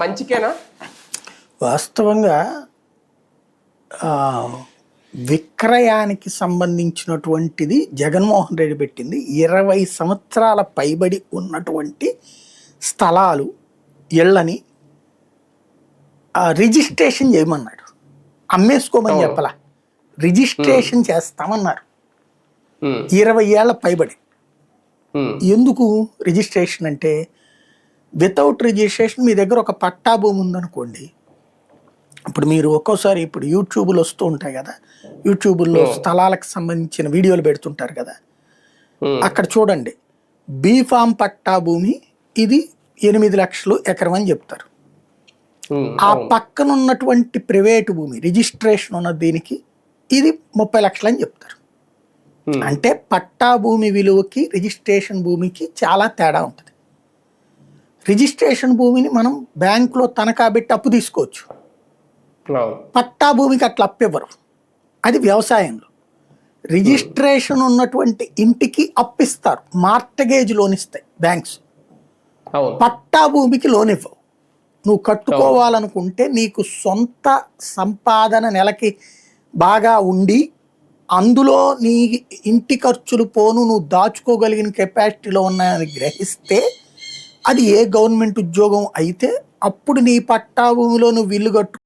మంచికేనా? వాస్తవంగా విక్రయానికి సంబంధించినటువంటిది జగన్మోహన్ రెడ్డి పెట్టింది 20 సంవత్సరాల పైబడి ఉన్నటువంటి స్థలాలు ఇళ్ళని రిజిస్ట్రేషన్ చేయమన్నాడు. అమ్మేసుకోమని చెప్పలా, రిజిస్ట్రేషన్ చేస్తామన్నారు. 20 ఏళ్ల పైబడి. ఎందుకు రిజిస్ట్రేషన్ అంటే, వితౌట్ రిజిస్ట్రేషన్ మీ దగ్గర ఒక పట్టా భూమి ఉందనుకోండి, ఇప్పుడు మీరు ఒక్కోసారి ఇప్పుడు యూట్యూబ్లో వస్తూ ఉంటాయి కదా, యూట్యూబ్లో స్థలాలకు సంబంధించిన వీడియోలు పెడుతుంటారు కదా, అక్కడ చూడండి బీఫామ్ పట్టా భూమి ఇది 8 లక్షలు ఎకరం అని చెప్తారు. ఆ పక్కన ఉన్నటువంటి ప్రైవేటు భూమి రిజిస్ట్రేషన్ ఉన్న దీనికి ఇది 30 లక్షలు అని చెప్తారు. అంటే పట్టా భూమి విలువకి రిజిస్ట్రేషన్ భూమికి చాలా తేడా ఉంటుంది. రిజిస్ట్రేషన్ భూమిని మనం బ్యాంకులో తనఖా పెట్టి అప్పు తీసుకోవచ్చు, పట్టా భూమికి అట్లా అప్పు ఇవ్వరు. అది వ్యవసాయంలో. రిజిస్ట్రేషన్ ఉన్నటువంటి ఇంటికి అప్పిస్తారు, మార్టగేజ్ లోన్ ఇస్తాయి బ్యాంక్స్. పట్టా భూమికి లోన్ ఇవ్వవు. నువ్వు కట్టుకోవాలనుకుంటే నీకు సొంత సంపాదన నెలకి బాగా ఉండి అందులో నీ ఇంటి ఖర్చులు పోను నువ్వు దాచుకోగలిగిన కెపాసిటీలో ఉన్నాయని గ్రహిస్తే, అది ఏ గవర్నమెంట్ ఉద్యోగం అయితే అప్పుడు నీ పట్టా భూమిలో నువ్వు ఇల్లు కట్టు